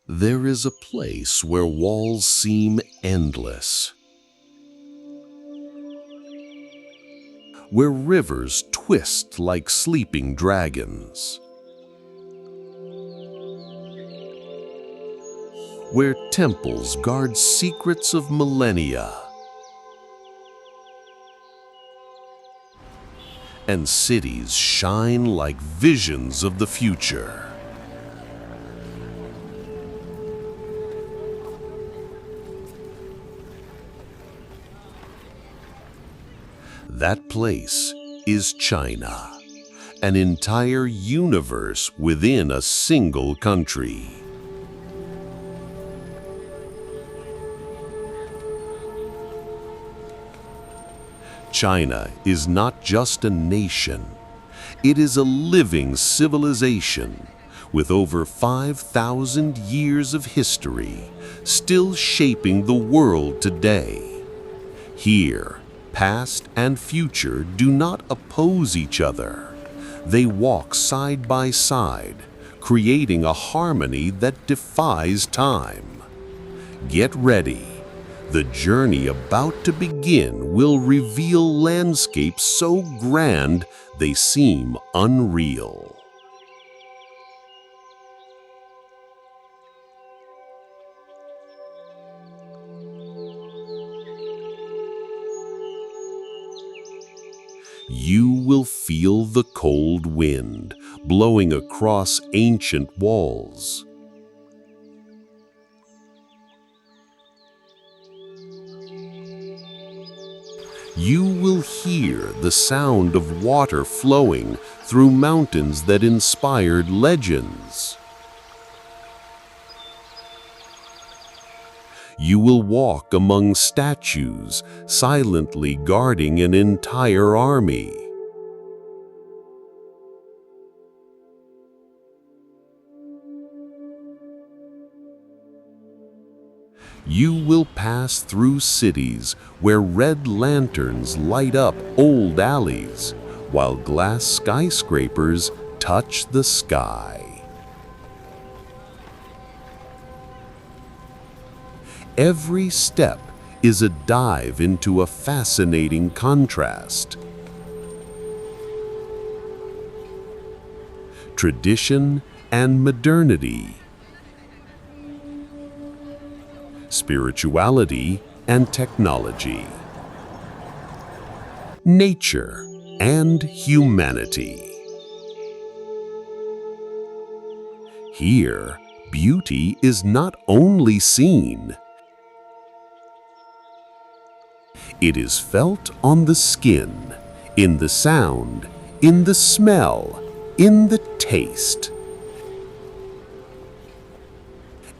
There is a place where walls seem endless, where rivers twist like sleeping dragons, where temples guard secrets of millennia, and cities shine like visions of the future. That place is China, an entire universe within a single country. China is not just a nation, it is a living civilization with over 5,000 years of history, still shaping the world today. Here, past and future do not oppose each other. They walk side by side, creating a harmony that defies time. Get ready. The journey about to begin will reveal landscapes so grand they seem unreal. You will feel the cold wind blowing across ancient walls. You will hear the sound of water flowing through mountains that inspired legends. You will walk among statues, silently guarding an entire army. You will pass through cities where red lanterns light up old alleys, while glass skyscrapers touch the sky. Every step is a dive into a fascinating contrast. Tradition and modernity. Spirituality and technology. Nature and humanity. Here, beauty is not only seen, it is felt on the skin, in the sound, in the smell, in the taste.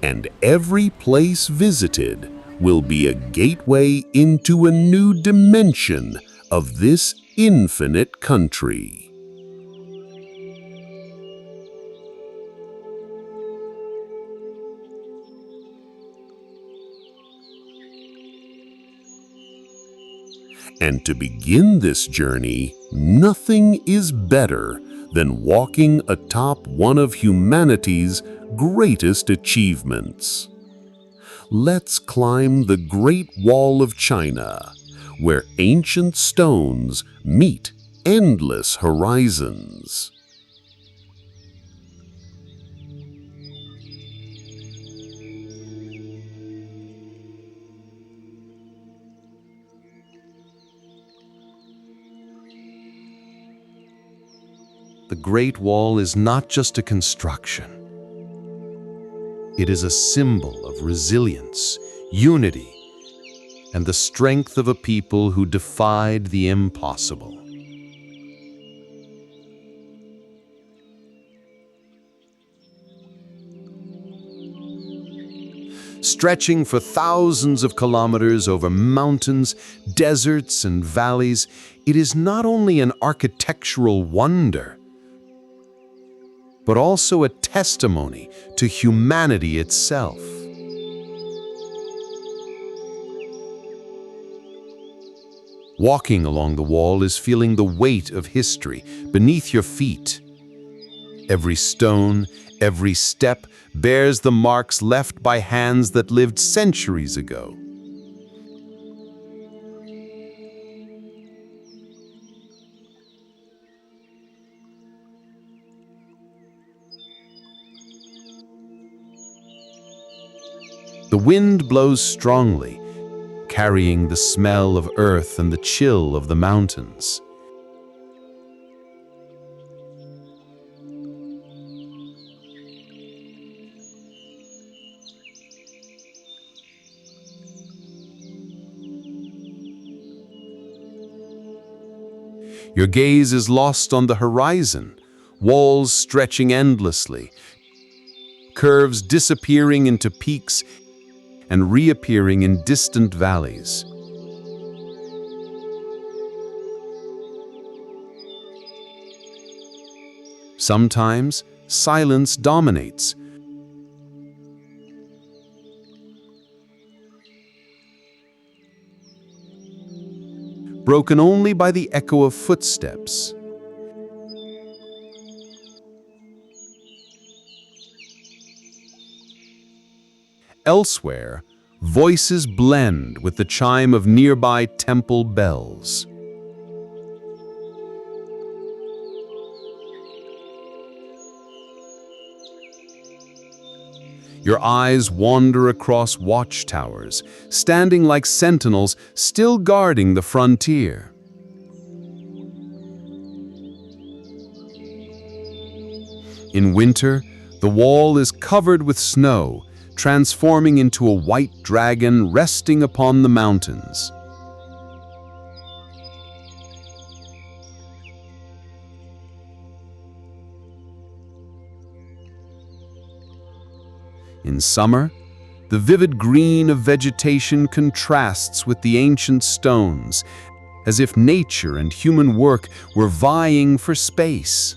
And every place visited will be a gateway into a new dimension of this infinite country. And to begin this journey, nothing is better than walking atop one of humanity's greatest achievements. Let's climb the Great Wall of China, where ancient stones meet endless horizons. The Great Wall is not just a construction. It is a symbol of resilience, unity, and the strength of a people who defied the impossible. Stretching for thousands of kilometers over mountains, deserts, and valleys, it is not only an architectural wonder, but also a testimony to humanity itself. Walking along the wall is feeling the weight of history beneath your feet. Every stone, every step bears the marks left by hands that lived centuries ago. The wind blows strongly, carrying the smell of earth and the chill of the mountains. Your gaze is lost on the horizon, walls stretching endlessly, curves disappearing into peaks and reappearing in distant valleys. Sometimes, silence dominates. Broken only by the echo of footsteps. Elsewhere, voices blend with the chime of nearby temple bells. Your eyes wander across watchtowers, standing like sentinels still guarding the frontier. In winter, the wall is covered with snow, transforming into a white dragon resting upon the mountains. In summer, the vivid green of vegetation contrasts with the ancient stones, as if nature and human work were vying for space.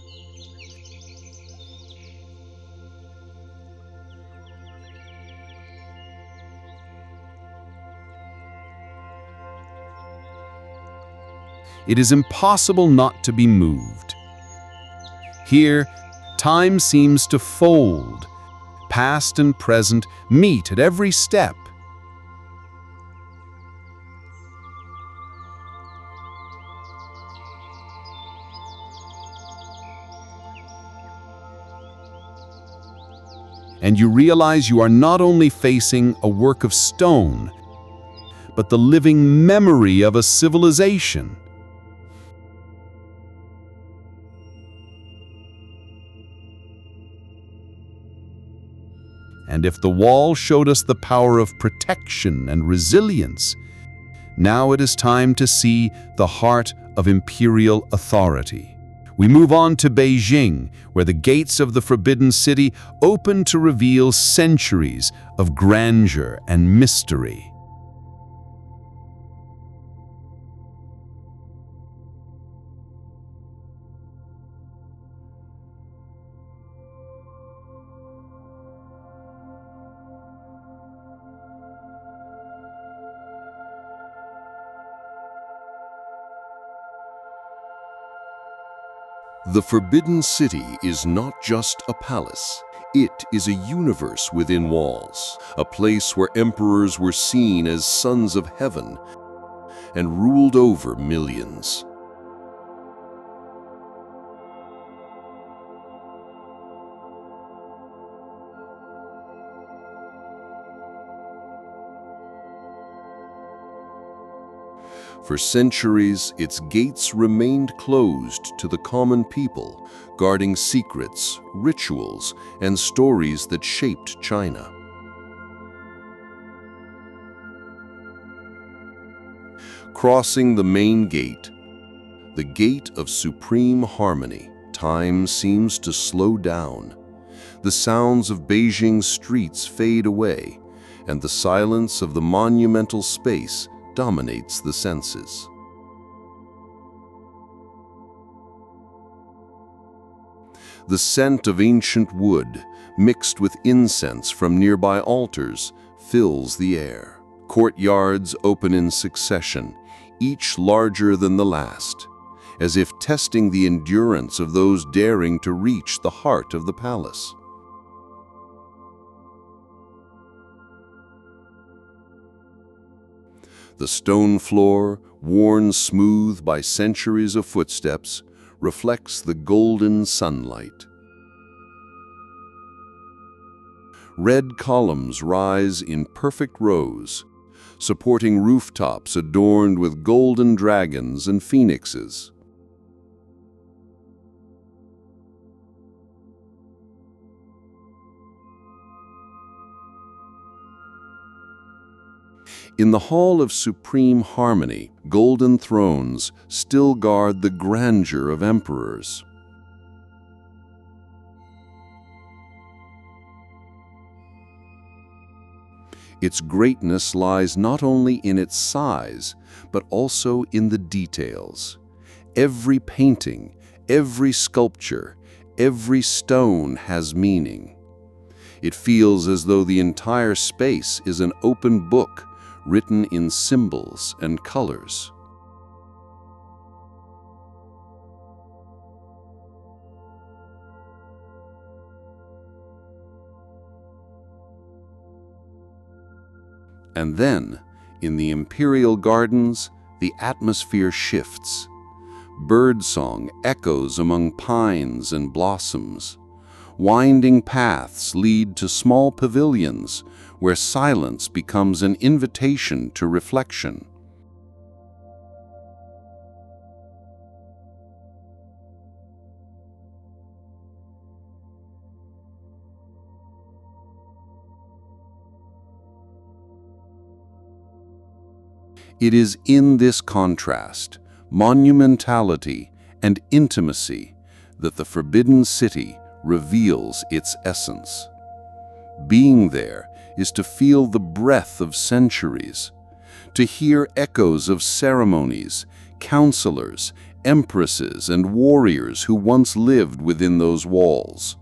It is impossible not to be moved. Here, time seems to fold. Past and present meet at every step. And you realize you are not only facing a work of stone, but the living memory of a civilization. And if the wall showed us the power of protection and resilience, now it is time to see the heart of imperial authority. We move on to Beijing, where the gates of the Forbidden City open to reveal centuries of grandeur and mystery. The Forbidden City is not just a palace. It is a universe within walls, a place where emperors were seen as sons of heaven and ruled over millions. For centuries, its gates remained closed to the common people, guarding secrets, rituals, and stories that shaped China. Crossing the main gate, the gate of supreme harmony, time seems to slow down. The sounds of Beijing's streets fade away, and the silence of the monumental space dominates the senses. The scent of ancient wood, mixed with incense from nearby altars, fills the air. Courtyards open in succession, each larger than the last, as if testing the endurance of those daring to reach the heart of the palace. The stone floor, worn smooth by centuries of footsteps, reflects the golden sunlight. Red columns rise in perfect rows, supporting rooftops adorned with golden dragons and phoenixes. In the Hall of Supreme Harmony, golden thrones still guard the grandeur of emperors. Its greatness lies not only in its size, but also in the details. Every painting, every sculpture, every stone has meaning. It feels as though the entire space is an open book, written in symbols and colors. And then, in the imperial gardens, the atmosphere shifts. Birdsong echoes among pines and blossoms. Winding paths lead to small pavilions where silence becomes an invitation to reflection. It is in this contrast, monumentality and intimacy, that the Forbidden City reveals its essence. Being there is to feel the breath of centuries, to hear echoes of ceremonies, counselors, empresses, and warriors who once lived within those walls.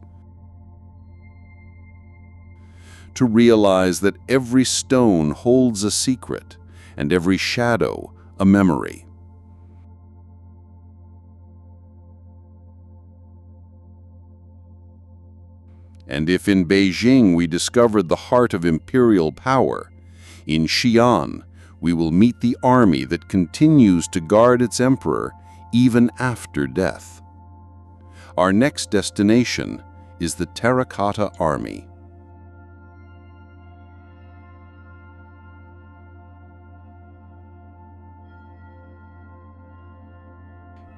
To realize that every stone holds a secret, and every shadow a memory. And if in Beijing we discovered the heart of imperial power, in Xi'an we will meet the army that continues to guard its emperor even after death. Our next destination is the Terracotta Army.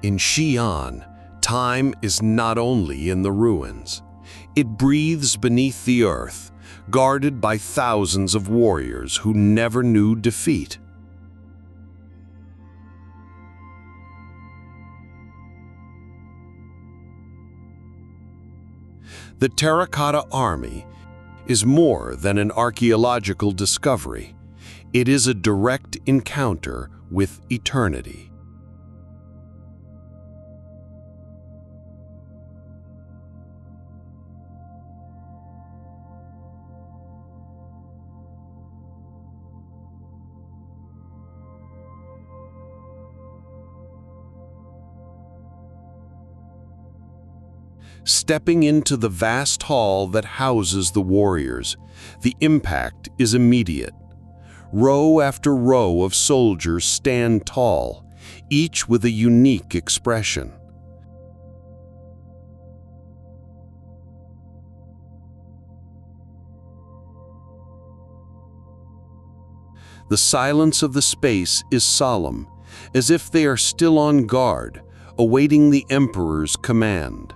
In Xi'an, time is not only in the ruins. It breathes beneath the earth, guarded by thousands of warriors who never knew defeat. The Terracotta Army is more than an archaeological discovery. It is a direct encounter with eternity. Stepping into the vast hall that houses the warriors, the impact is immediate. Row after row of soldiers stand tall, each with a unique expression. The silence of the space is solemn, as if they are still on guard, awaiting the emperor's command.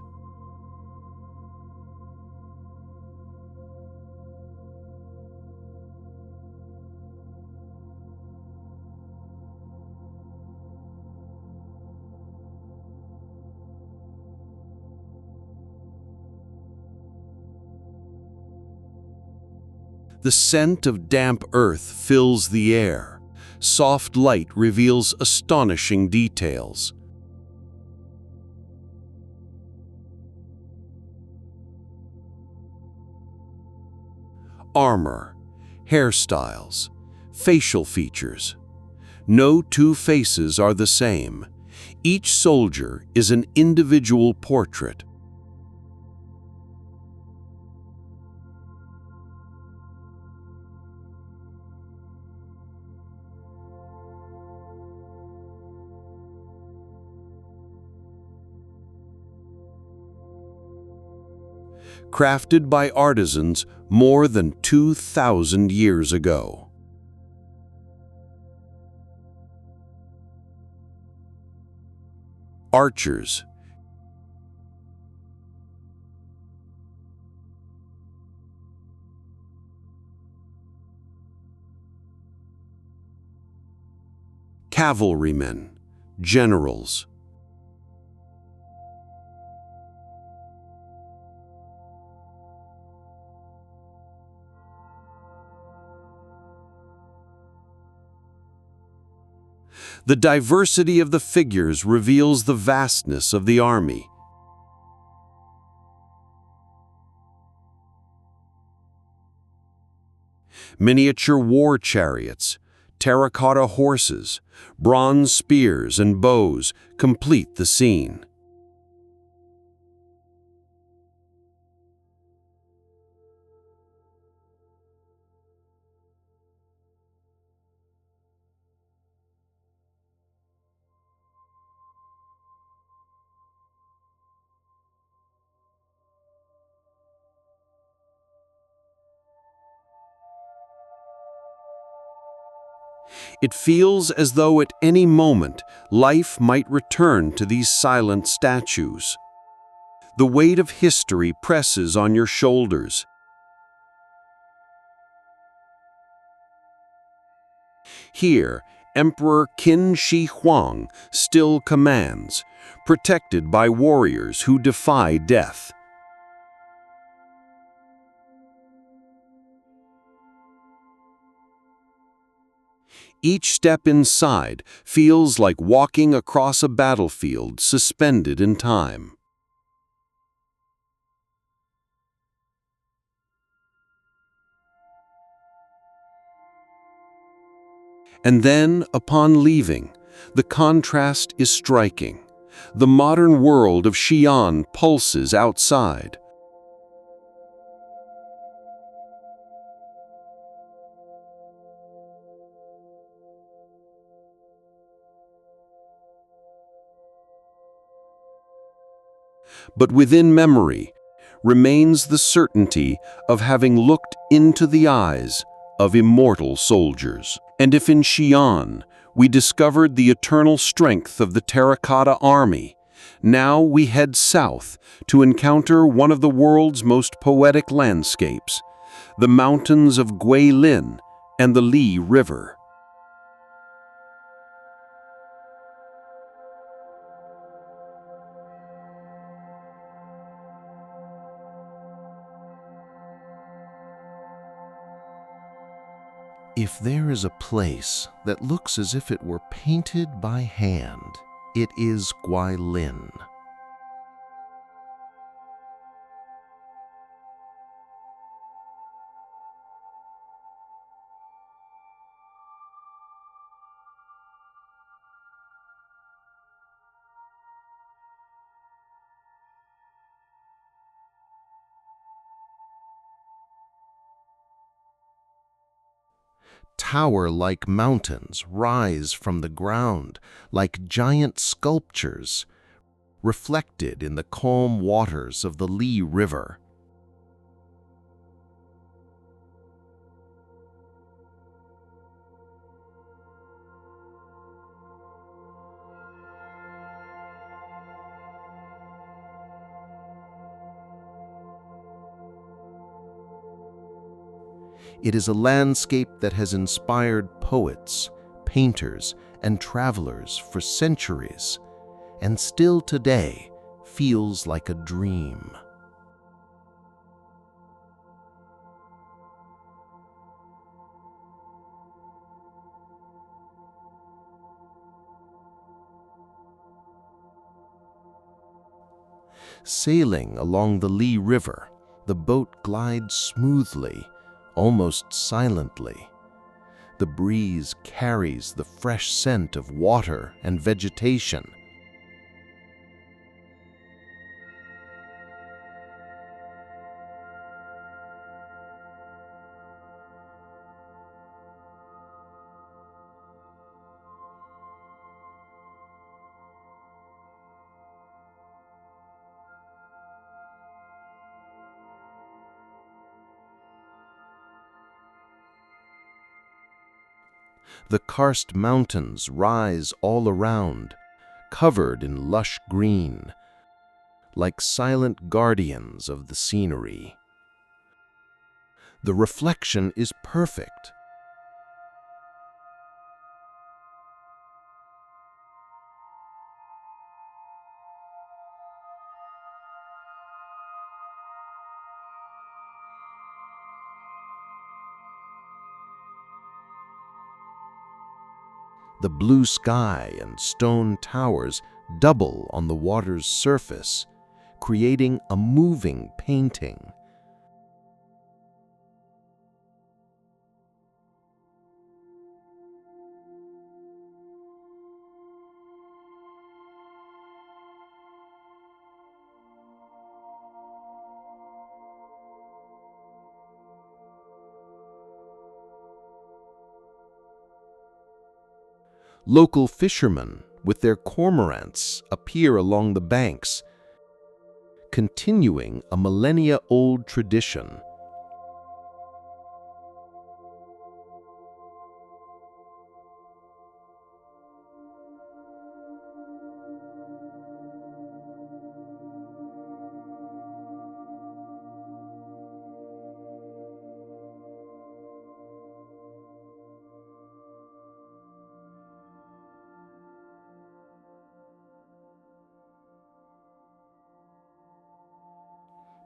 The scent of damp earth fills the air. Soft light reveals astonishing details. Armor, hairstyles, facial features. No two faces are the same. Each soldier is an individual portrait. Crafted by artisans more than 2,000 years ago. Archers, cavalrymen, generals, the diversity of the figures reveals the vastness of the army. Miniature war chariots, terracotta horses, bronze spears and bows complete the scene. It feels as though at any moment life might return to these silent statues. The weight of history presses on your shoulders. Here, Emperor Qin Shi Huang still commands, protected by warriors who defy death. Each step inside feels like walking across a battlefield suspended in time. And then, upon leaving, the contrast is striking. The modern world of Xi'an pulses outside. But within memory remains the certainty of having looked into the eyes of immortal soldiers. And if in Xi'an we discovered the eternal strength of the Terracotta Army, now we head south to encounter one of the world's most poetic landscapes, the mountains of Guilin and the Li River. If there is a place that looks as if it were painted by hand, it is Guilin. Tower-like mountains rise from the ground like giant sculptures, reflected in the calm waters of the Li River. It is a landscape that has inspired poets, painters, and travelers for centuries, and still today feels like a dream. Sailing along the Li River, the boat glides smoothly, almost silently. The breeze carries the fresh scent of water and vegetation, The karst mountains rise all around, covered in lush green, like silent guardians of the scenery. The reflection is perfect. The blue sky and stone towers double on the water's surface, creating a moving painting. Local fishermen with their cormorants appear along the banks, continuing a millennia-old tradition.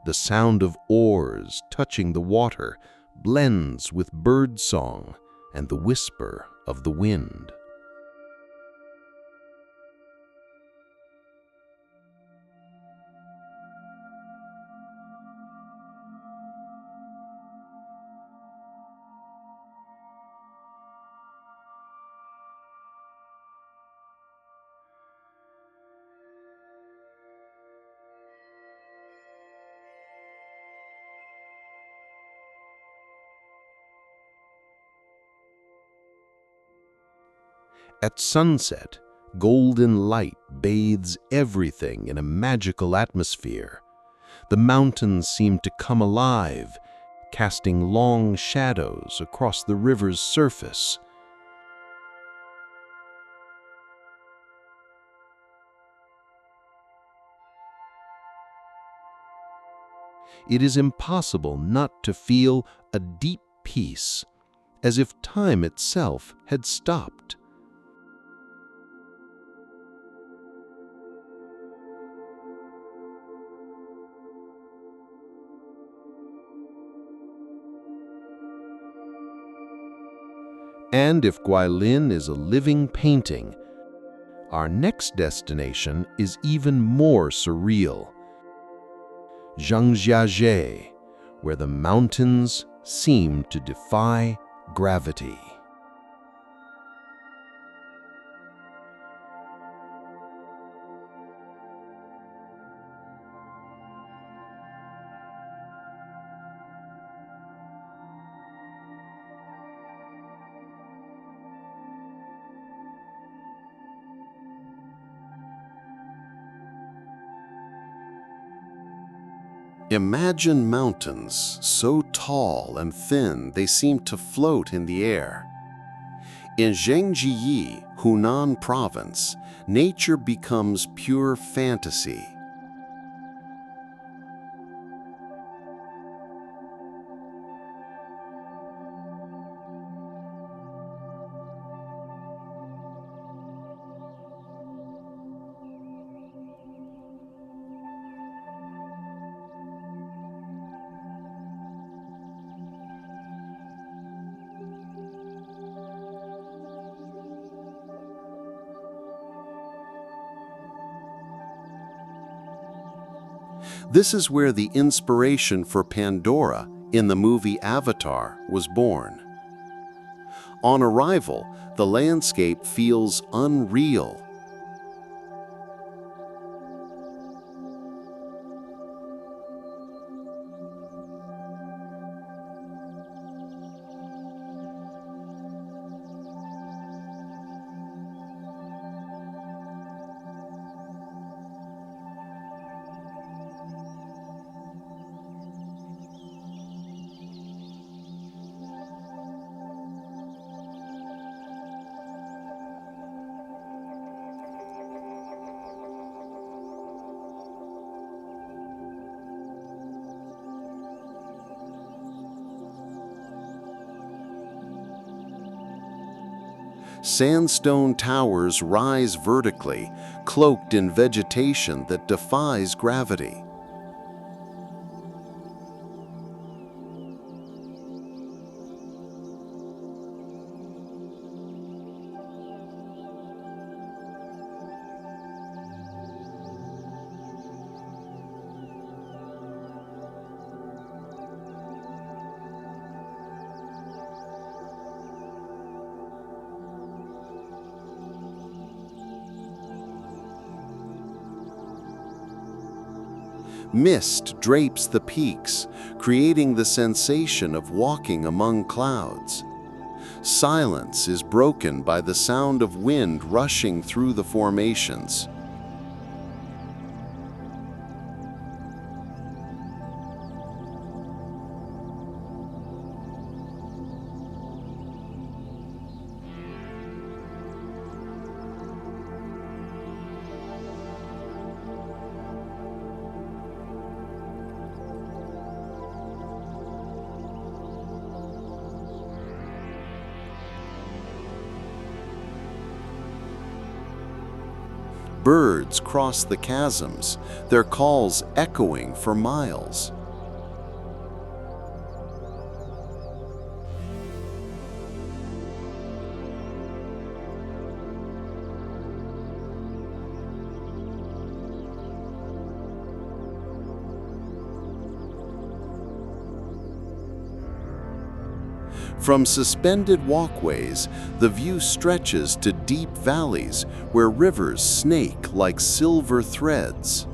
The sound of oars touching the water blends with bird song and the whisper of the wind. At sunset, golden light bathes everything in a magical atmosphere. The mountains seem to come alive, casting long shadows across the river's surface. It is impossible not to feel a deep peace, as if time itself had stopped. And if Guilin is a living painting, our next destination is even more surreal. Zhangjiajie, where the mountains seem to defy gravity. Imagine mountains so tall and thin they seem to float in the air. In Zhangjiajie, Hunan province, nature becomes pure fantasy. This is where the inspiration for Pandora in the movie Avatar was born. On arrival, the landscape feels unreal. Sandstone towers rise vertically, cloaked in vegetation that defies gravity. Mist drapes the peaks, creating the sensation of walking among clouds. Silence is broken by the sound of wind rushing through the formations. Birds cross the chasms, their calls echoing for miles. From suspended walkways, the view stretches to deep valleys where rivers snake like silver threads.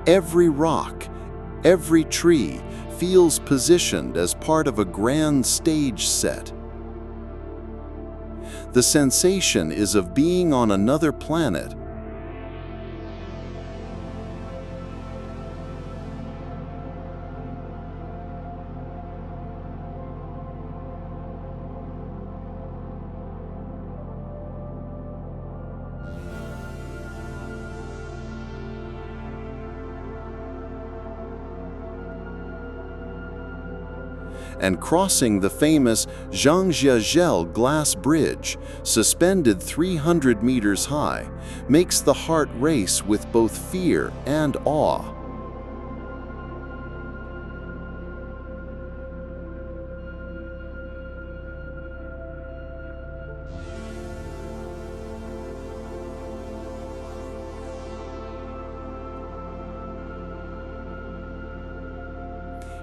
Every rock, every tree feels positioned as part of a grand stage set. The sensation is of being on another planet. And crossing the famous Zhangjiajie glass bridge, suspended 300 meters high, makes the heart race with both fear and awe.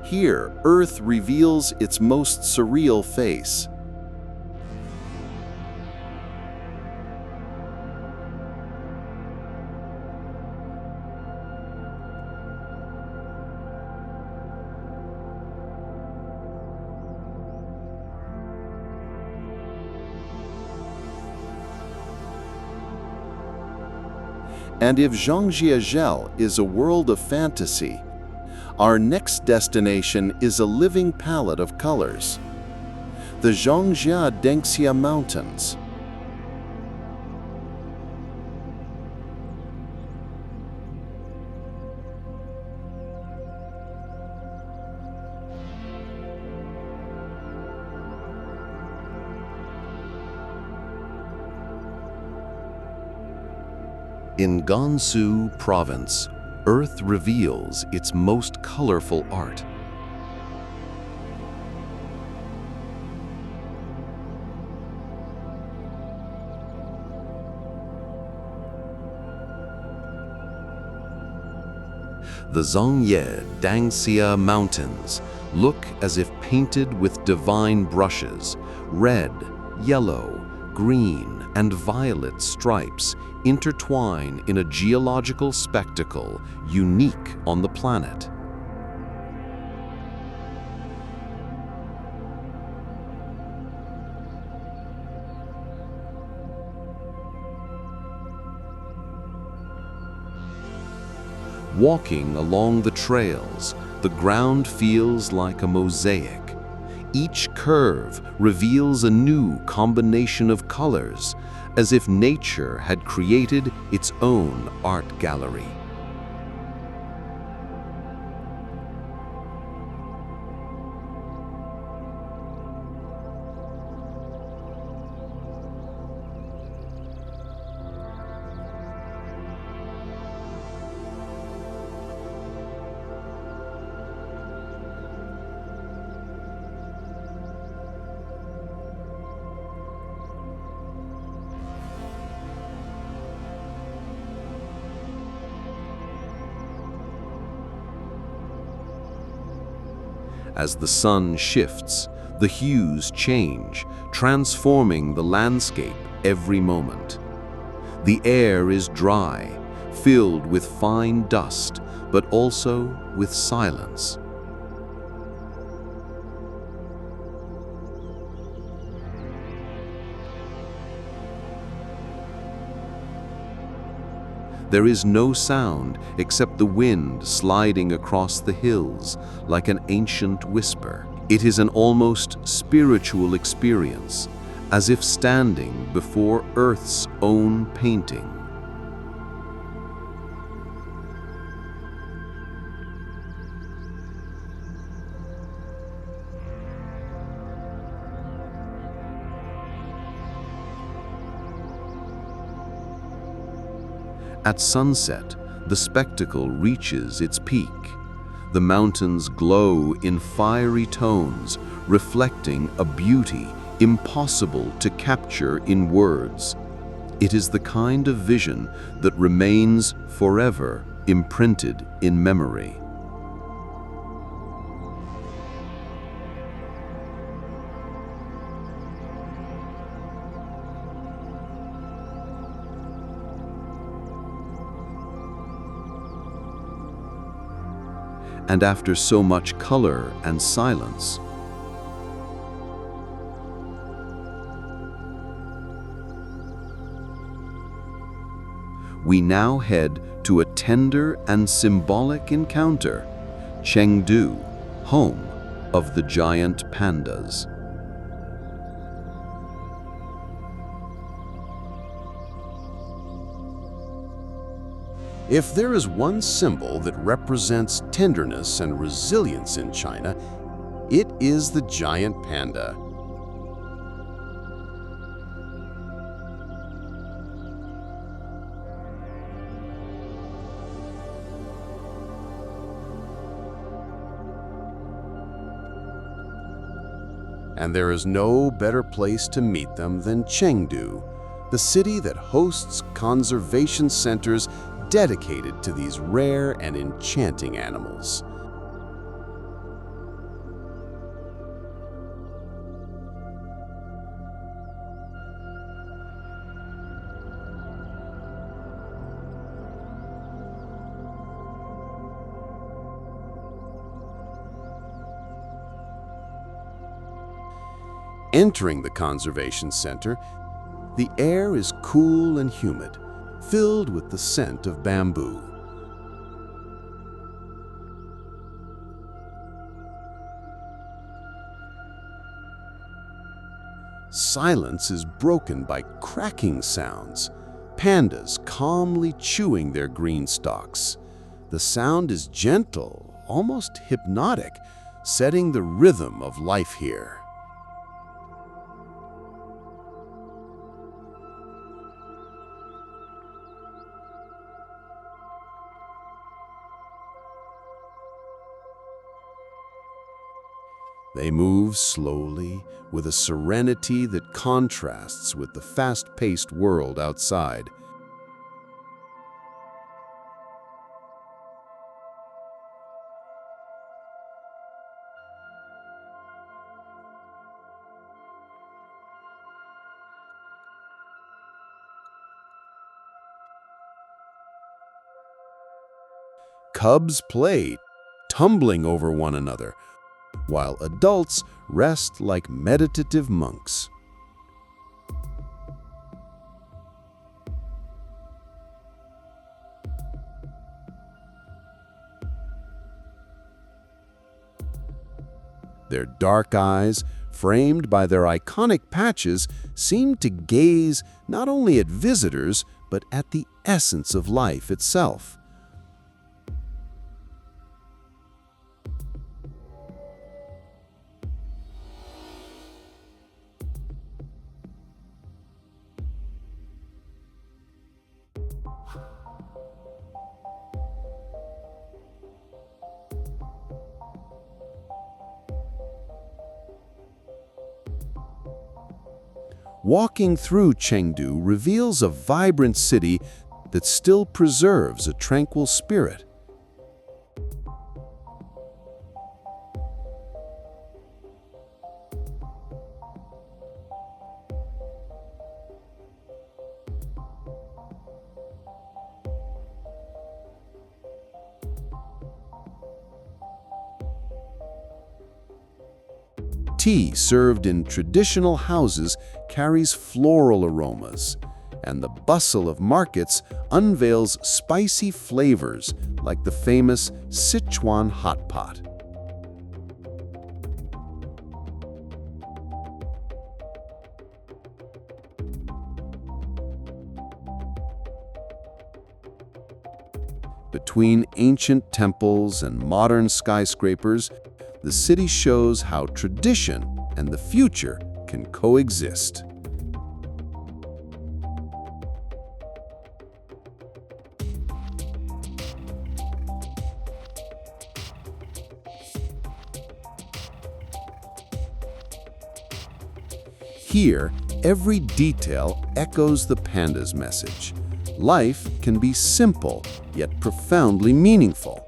Here, Earth reveals its most surreal face. And if Zhangjiajie is a world of fantasy, our next destination is a living palette of colors. The Zhangye Danxia Mountains. In Gansu Province, Earth reveals its most colorful art. The Zhangye Danxia mountains look as if painted with divine brushes. Red, yellow, green, and violet stripes intertwine in a geological spectacle unique on the planet. Walking along the trails, the ground feels like a mosaic. Each curve reveals a new combination of colors, as if nature had created its own art gallery. As the sun shifts, the hues change, transforming the landscape every moment. The air is dry, filled with fine dust, but also with silence. There is no sound except the wind sliding across the hills like an ancient whisper. It is an almost spiritual experience, as if standing before Earth's own painting. At sunset, the spectacle reaches its peak. The mountains glow in fiery tones, reflecting a beauty impossible to capture in words. It is the kind of vision that remains forever imprinted in memory. And after so much color and silence, we now head to a tender and symbolic encounter, Chengdu, home of the giant pandas. If there is one symbol that represents tenderness and resilience in China, it is the giant panda. And there is no better place to meet them than Chengdu, the city that hosts conservation centers dedicated to these rare and enchanting animals. Entering the conservation center, the air is cool and humid, filled with the scent of bamboo. Silence is broken by cracking sounds, pandas calmly chewing their green stalks. The sound is gentle, almost hypnotic, setting the rhythm of life here. They move slowly, with a serenity that contrasts with the fast-paced world outside. cubs play, tumbling over one another, while adults rest like meditative monks. Their dark eyes, framed by their iconic patches, seem to gaze not only at visitors, but at the essence of life itself. Walking through Chengdu reveals a vibrant city that still preserves a tranquil spirit. Tea served in traditional houses carries floral aromas, and the bustle of markets unveils spicy flavors like the famous Sichuan hot pot. Between ancient temples and modern skyscrapers, the city shows how tradition and the future can coexist. Here, every detail echoes the Pandas message. Life can be simple, yet profoundly meaningful.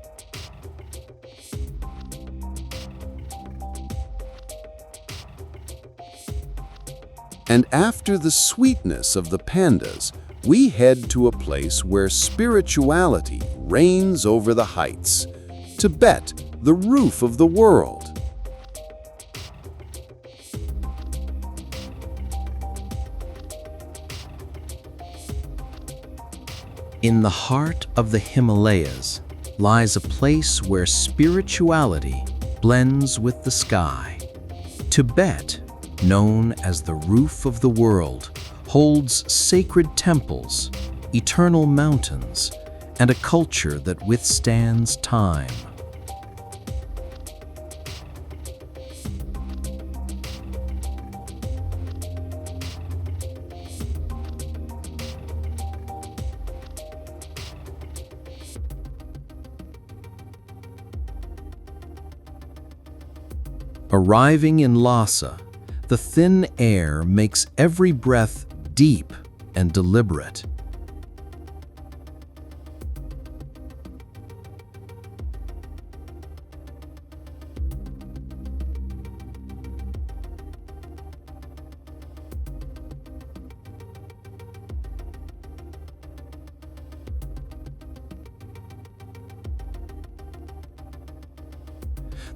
And after the sweetness of the Pandas, we head to a place where spirituality reigns over the heights. Tibet, the roof of the world. In the heart of the Himalayas lies a place where spirituality blends with the sky. Tibet, known as the roof of the world, holds sacred temples, eternal mountains, and a culture that withstands time. Arriving in Lhasa, the thin air makes every breath deep and deliberate.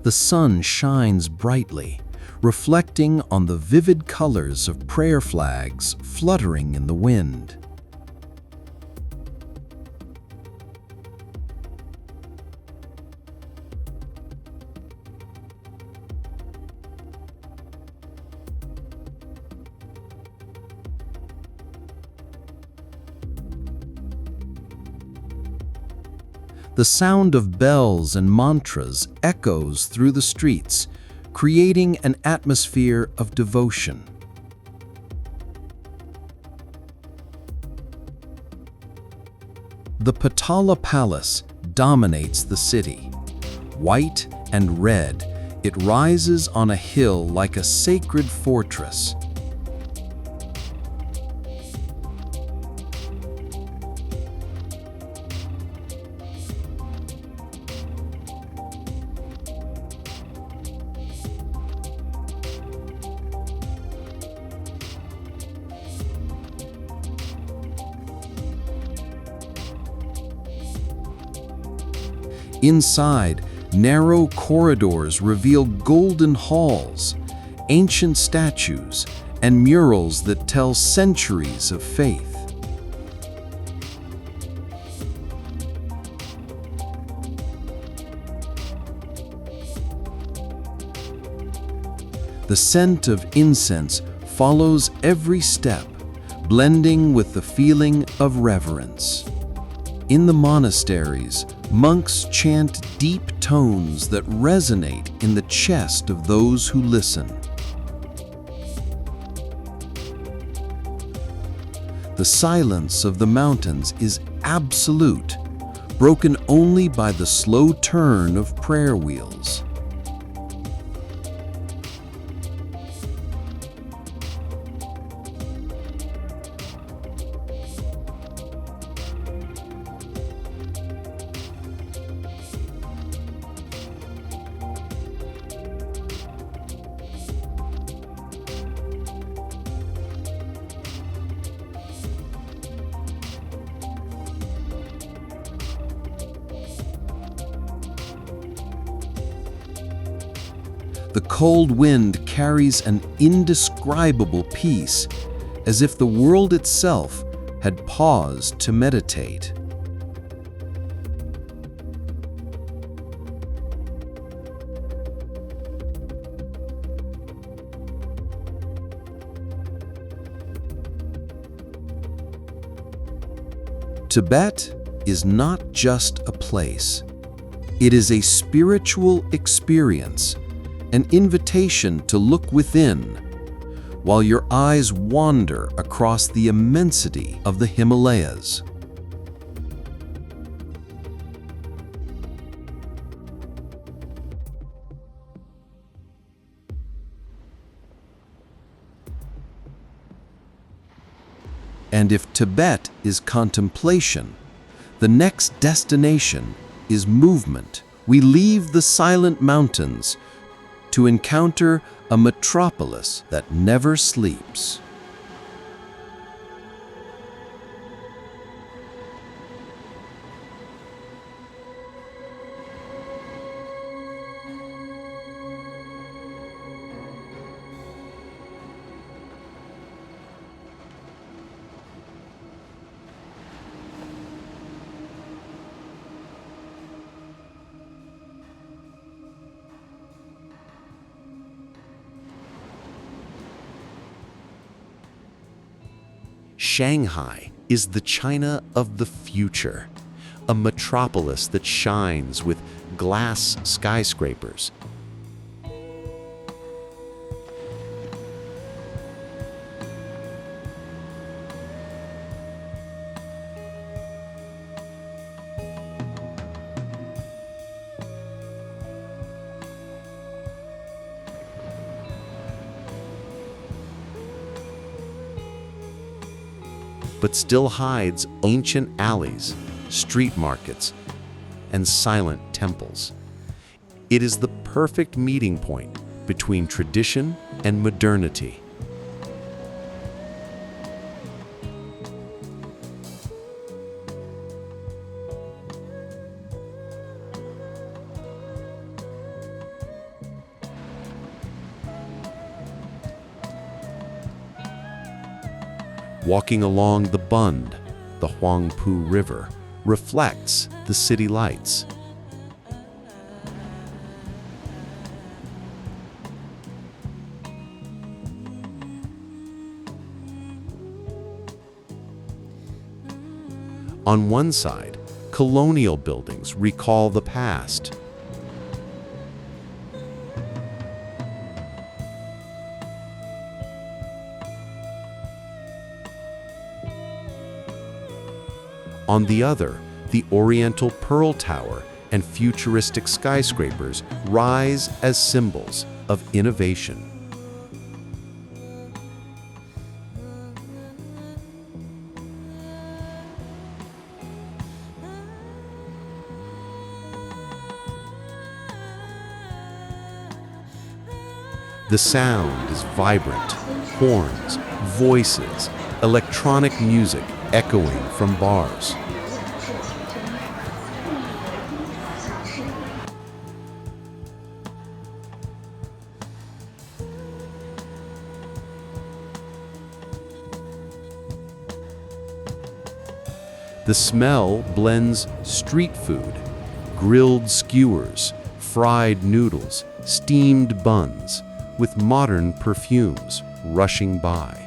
The sun shines brightly, reflecting on the vivid colors of prayer flags fluttering in the wind. The sound of bells and mantras echoes through the streets, creating an atmosphere of devotion. The Potala Palace dominates the city. White and red, it rises on a hill like a sacred fortress. Inside, narrow corridors reveal golden halls, ancient statues, and murals that tell centuries of faith. The scent of incense follows every step, blending with the feeling of reverence. In the monasteries, monks chant deep tones that resonate in the chest of those who listen. The silence of the mountains is absolute, broken only by the slow turn of prayer wheels. The cold wind carries an indescribable peace, as if the world itself had paused to meditate. Tibet is not just a place. It is a spiritual experience, an invitation to look within, while your eyes wander across the immensity of the Himalayas. And if Tibet is contemplation, the next destination is movement. We leave the silent mountains to encounter a metropolis that never sleeps. Shanghai is the China of the future, a metropolis that shines with glass skyscrapers. But still hides ancient alleys, street markets, and silent temples. It is the perfect meeting point between tradition and modernity. Walking along the Bund, the Huangpu River reflects the city lights. On one side, colonial buildings recall the past. On the other, the Oriental Pearl Tower and futuristic skyscrapers rise as symbols of innovation. The sound is vibrant, horns, voices, electronic music echoing from bars. The smell blends street food, grilled skewers, fried noodles, steamed buns, with modern perfumes rushing by.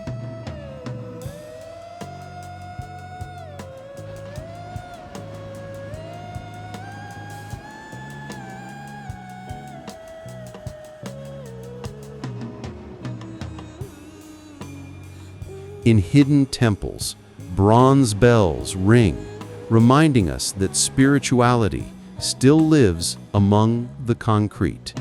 In hidden temples, bronze bells ring, reminding us that spirituality still lives among the concrete.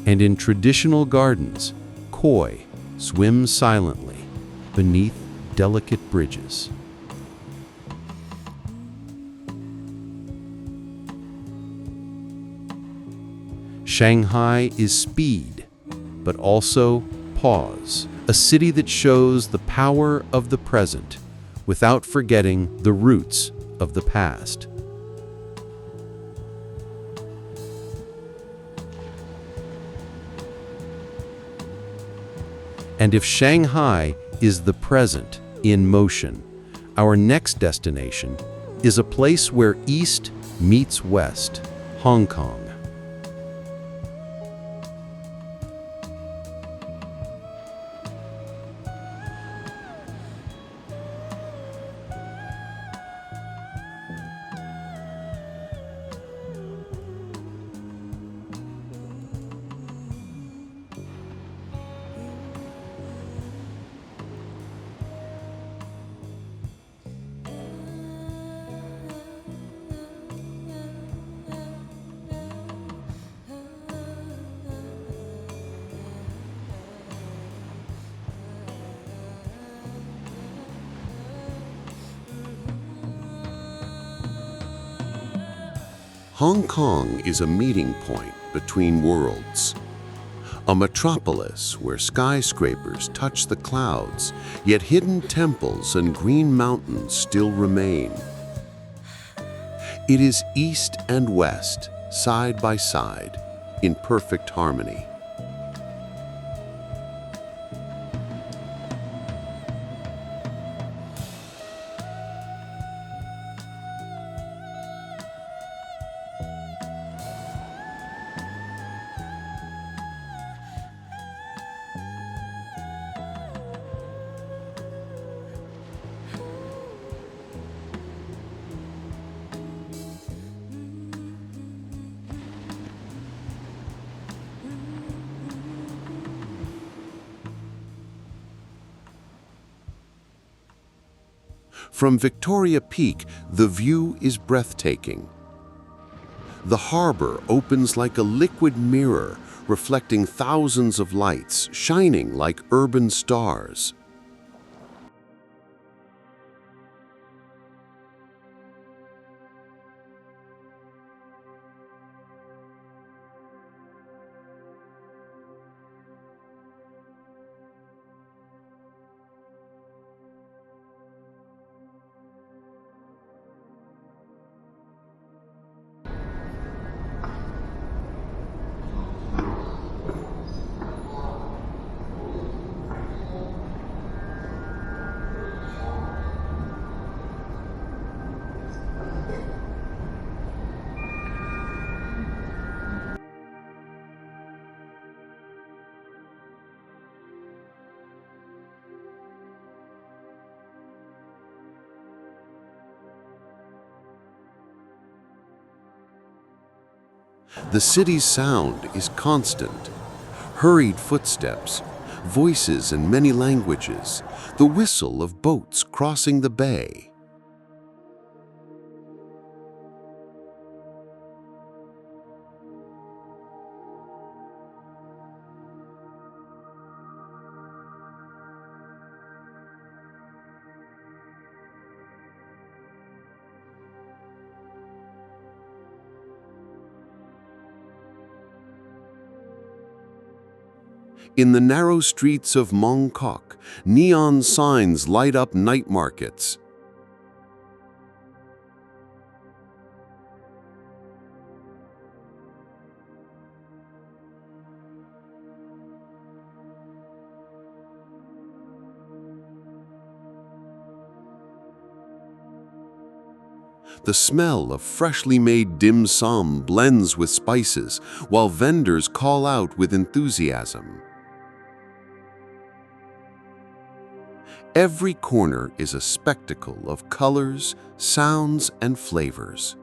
And in traditional gardens, koi swim silently beneath delicate bridges. Shanghai is speed, but also pause, a city that shows the power of the present without forgetting the roots of the past. And if Shanghai is the present in motion, our next destination is a place where East meets West, Hong Kong. Hong Kong is a meeting point between worlds. A metropolis where skyscrapers touch the clouds, yet hidden temples and green mountains still remain. It is East and West, side by side, in perfect harmony. From Victoria Peak, the view is breathtaking. The harbor opens like a liquid mirror, reflecting thousands of lights, shining like urban stars. The city's sound is constant. Hurried footsteps, voices in many languages, the whistle of boats crossing the bay. In the narrow streets of Mongkok, neon signs light up night markets. The smell of freshly made dim sum blends with spices, while vendors call out with enthusiasm. Every corner is a spectacle of colors, sounds, and flavors.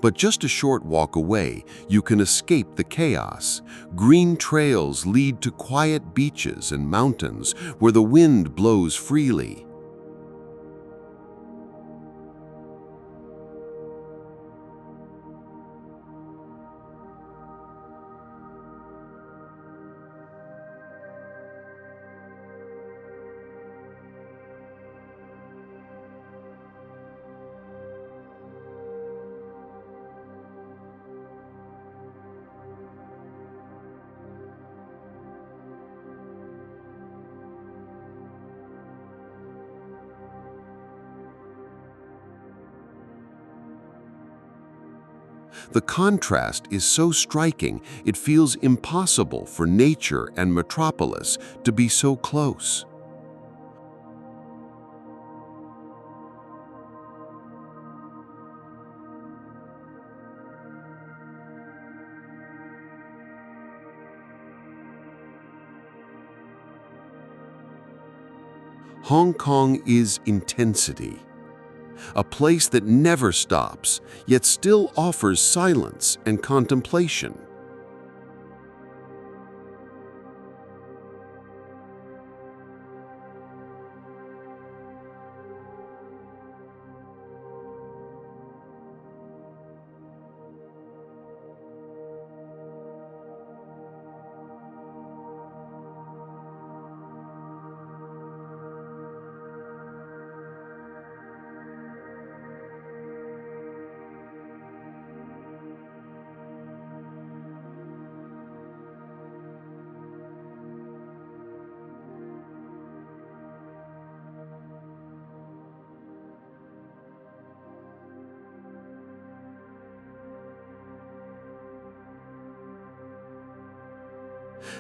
But just a short walk away, you can escape the chaos. Green trails lead to quiet beaches and mountains where the wind blows freely. The contrast is so striking, it feels impossible for nature and metropolis to be so close. Hong Kong is intensity. A place that never stops, yet still offers silence and contemplation.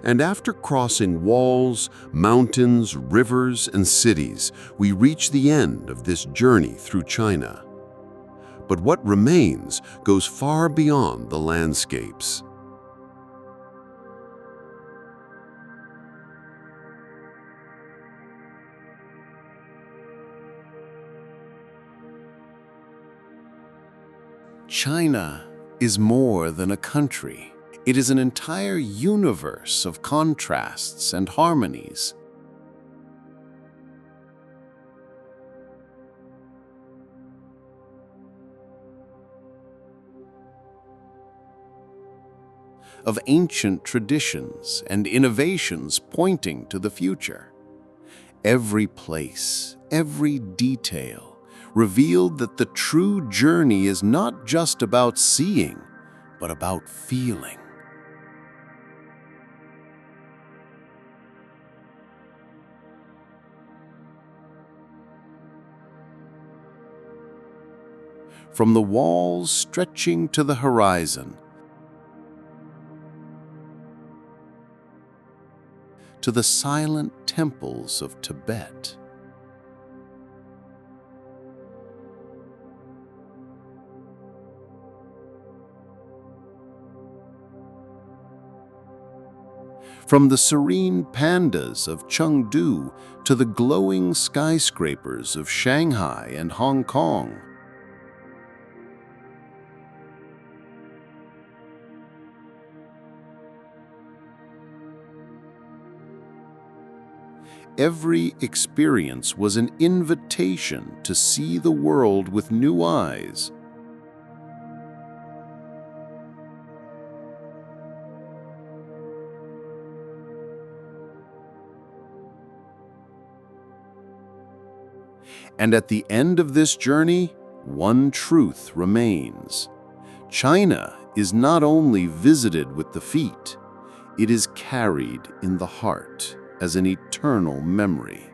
And after crossing walls, mountains, rivers, and cities, we reach the end of this journey through China. But what remains goes far beyond the landscapes. China is more than a country. It is an entire universe of contrasts and harmonies. Of ancient traditions and innovations pointing to the future. Every place, every detail, revealed that the true journey is not just about seeing, but about feeling. From the walls stretching to the horizon, to the silent temples of Tibet, from the serene pandas of Chengdu to the glowing skyscrapers of Shanghai and Hong Kong. Every experience was an invitation to see the world with new eyes. And at the end of this journey, one truth remains. China is not only visited with the feet, it is carried in the heart as an eternal memory.